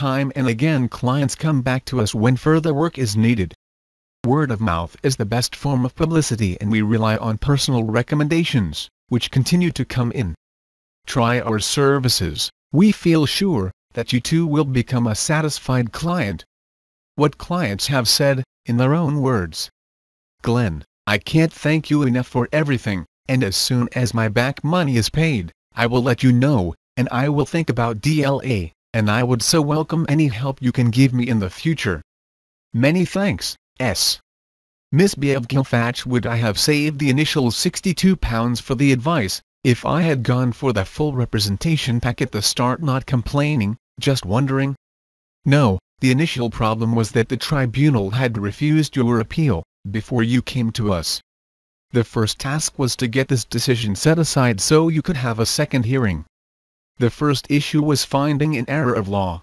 time and again clients come back to us when further work is needed. Word of mouth is the best form of publicity and we rely on personal recommendations, which continue to come in. Try our services, we feel sure that you too will become a satisfied client. What clients have said, in their own words. Glenn, I can't thank you enough for everything, and as soon as my back money is paid, I will let you know, and I will think about DLA, and I would so welcome any help you can give me in the future. Many thanks, S. Miss B. of Gilfatch. Would I have saved the initial £62 for the advice, if I had gone for the full representation pack at the start? Not complaining, just wondering. No, the initial problem was that the tribunal had refused your appeal, before you came to us. The first task was to get this decision set aside so you could have a second hearing. The first issue was finding an error of law.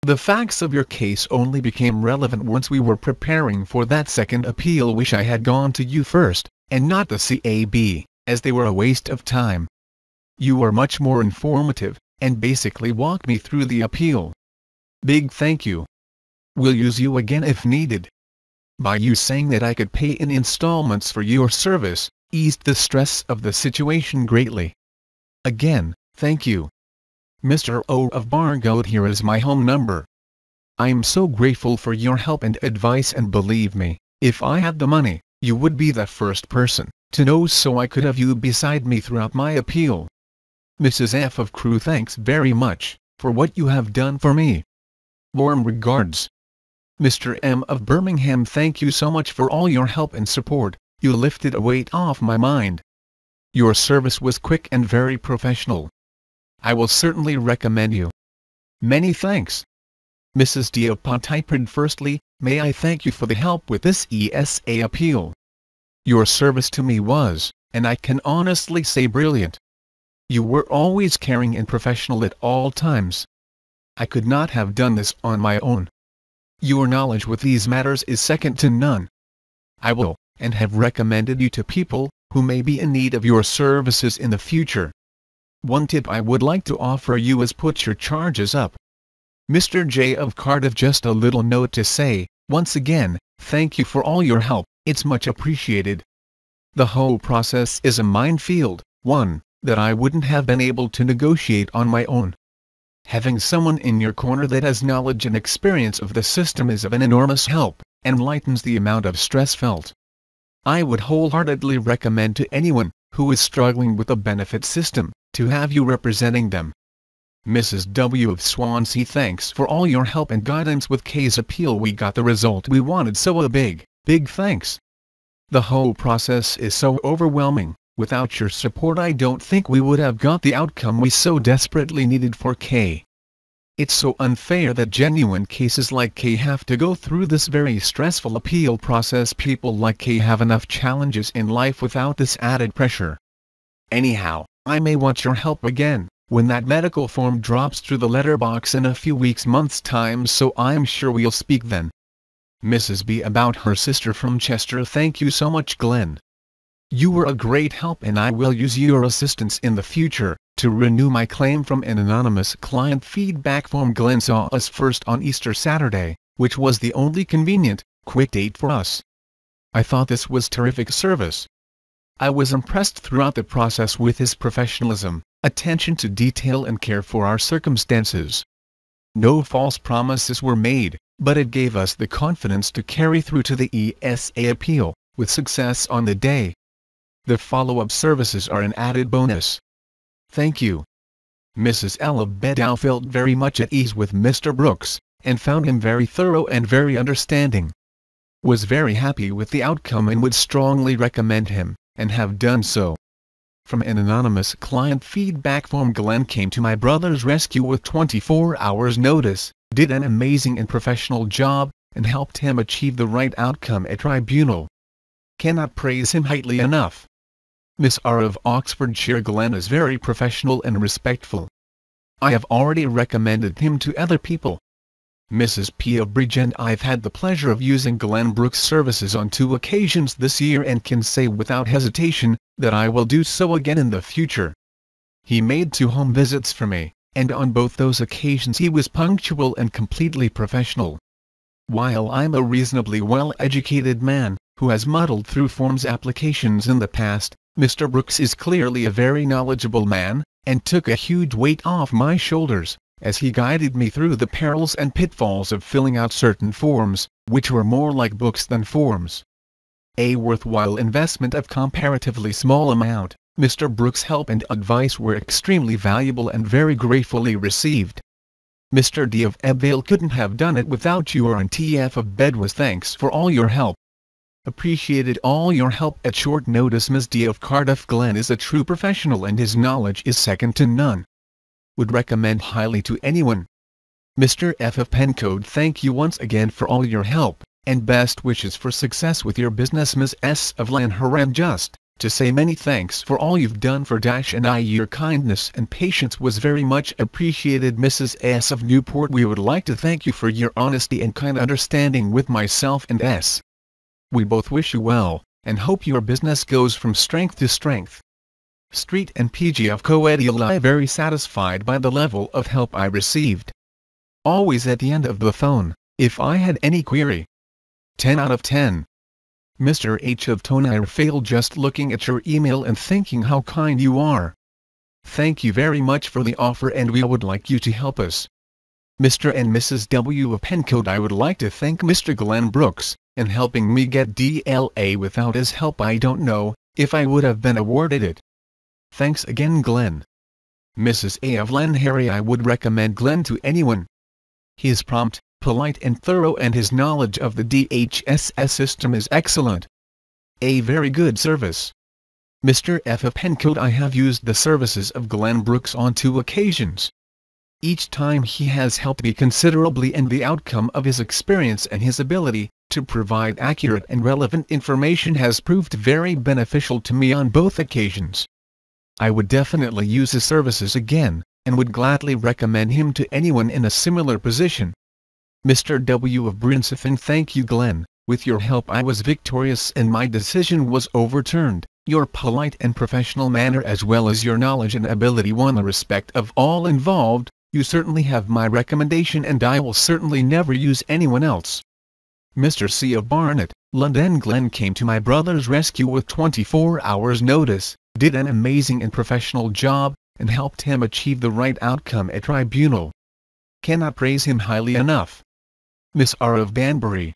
The facts of your case only became relevant once we were preparing for that second appeal. Wish I had gone to you first, and not the CAB, as they were a waste of time. You were much more informative, and basically walked me through the appeal. Big thank you. Will use you again if needed. By you saying that I could pay in installments for your service, eased the stress of the situation greatly. Again, thank you. Mr. O of Bargoed. Here is my home number. I am so grateful for your help and advice, and believe me, if I had the money, you would be the first person to know, so I could have you beside me throughout my appeal. Mrs. F. of Crewe. Thanks very much for what you have done for me. Warm regards. Mr. M. of Birmingham. Thank you so much for all your help and support, you lifted a weight off my mind. Your service was quick and very professional. I will certainly recommend you. Many thanks. Mrs. D. of Pontypridd. Firstly, may I thank you for the help with this ESA appeal. Your service to me was, and I can honestly say, brilliant. You were always caring and professional at all times. I could not have done this on my own. Your knowledge with these matters is second to none. I will, and have recommended you to people who may be in need of your services in the future. One tip I would like to offer you is put your charges up. Mr. J. of Cardiff. Just a little note to say, once again, thank you for all your help, it's much appreciated. The whole process is a minefield, one that I wouldn't have been able to negotiate on my own. Having someone in your corner that has knowledge and experience of the system is of an enormous help, and lightens the amount of stress felt. I would wholeheartedly recommend to anyone who is struggling with the benefit system, to have you representing them. Mrs. W. of Swansea. Thanks for all your help and guidance with K's appeal. We got the result we wanted, so a big thanks. The whole process is so overwhelming. Without your support I don't think we would have got the outcome we so desperately needed for K. It's so unfair that genuine cases like K have to go through this very stressful appeal process. People like K have enough challenges in life without this added pressure. Anyhow, I may want your help again, when that medical form drops through the letterbox in a few weeks, months' time, so I'm sure we'll speak then. Mrs. B. about her sister from Chester. Thank you so much, Glenn. You were a great help, and I will use your assistance in the future to renew my claim from an anonymous client feedback form. Glenn saw us first on Easter Saturday, which was the only convenient, quick date for us. I thought this was terrific service. I was impressed throughout the process with his professionalism, attention to detail and care for our circumstances. No false promises were made, but it gave us the confidence to carry through to the ESA appeal, with success on the day. The follow-up services are an added bonus. Thank you. Mrs. L. of Beddow felt very much at ease with Mr. Brooks, and found him very thorough and very understanding. Was very happy with the outcome and would strongly recommend him, and have done so. From an anonymous client feedback form. Glenn came to my brother's rescue with 24 hours notice, did an amazing and professional job, and helped him achieve the right outcome at tribunal. Cannot praise him highly enough. Miss R. of Oxfordshire. Glenn is very professional and respectful. I have already recommended him to other people. Mrs. P. of Bridgend. I've had the pleasure of using Glenn Brooks' services on 2 occasions this year and can say without hesitation that I will do so again in the future. He made 2 home visits for me, and on both those occasions he was punctual and completely professional. While I'm a reasonably well-educated man, who has muddled through forms applications in the past, Mr. Brooks is clearly a very knowledgeable man, and took a huge weight off my shoulders, as he guided me through the perils and pitfalls of filling out certain forms, which were more like books than forms. A worthwhile investment of comparatively small amount, Mr. Brooks' help and advice were extremely valuable and very gratefully received. Mr. D. of Ebbvale couldn't have done it without you, and T.F. of Bedwas. Thanks for all your help. Appreciated all your help at short notice. Ms. D. of Cardiff. Glenn is a true professional and his knowledge is second to none. Would recommend highly to anyone. Mr. F. of Pencode. Thank you once again for all your help, and best wishes for success with your business. Ms. S. of Lanharan. Just to say many thanks for all you've done for Dash and I. Your kindness and patience was very much appreciated. Mrs. S. of Newport. We would like to thank you for your honesty and kind understanding with myself and S. We both wish you well, and hope your business goes from strength to strength. Street and PG of Coedioli. Very satisfied by the level of help I received. Always at the end of the phone, if I had any query. 10 out of 10. Mr. H. of Tonire. Failed just looking at your email and thinking how kind you are. Thank you very much for the offer, and we would like you to help us. Mr. and Mrs. W. of Pencode. I would like to thank Mr. Glenn Brooks in helping me get DLA. Without his help I don't know if I would have been awarded it. Thanks again, Glenn. Mrs. A. of Lanharry. I would recommend Glenn to anyone. He is prompt, polite and thorough, and his knowledge of the DHSS system is excellent. A very good service. Mr. F. of Pencode. I have used the services of Glenn Brooks on 2 occasions. Each time he has helped me considerably, and the outcome of his experience and his ability to provide accurate and relevant information has proved very beneficial to me on both occasions. I would definitely use his services again, and would gladly recommend him to anyone in a similar position. Mr. W. of Brinsithen. Thank you, Glenn. With your help I was victorious and my decision was overturned. Your polite and professional manner, as well as your knowledge and ability, won the respect of all involved. You certainly have my recommendation, and I will certainly never use anyone else. Mr. C. of Barnet, London. Glenn came to my brother's rescue with 24 hours notice, did an amazing and professional job, and helped him achieve the right outcome at tribunal. Cannot praise him highly enough. Miss R. of Banbury.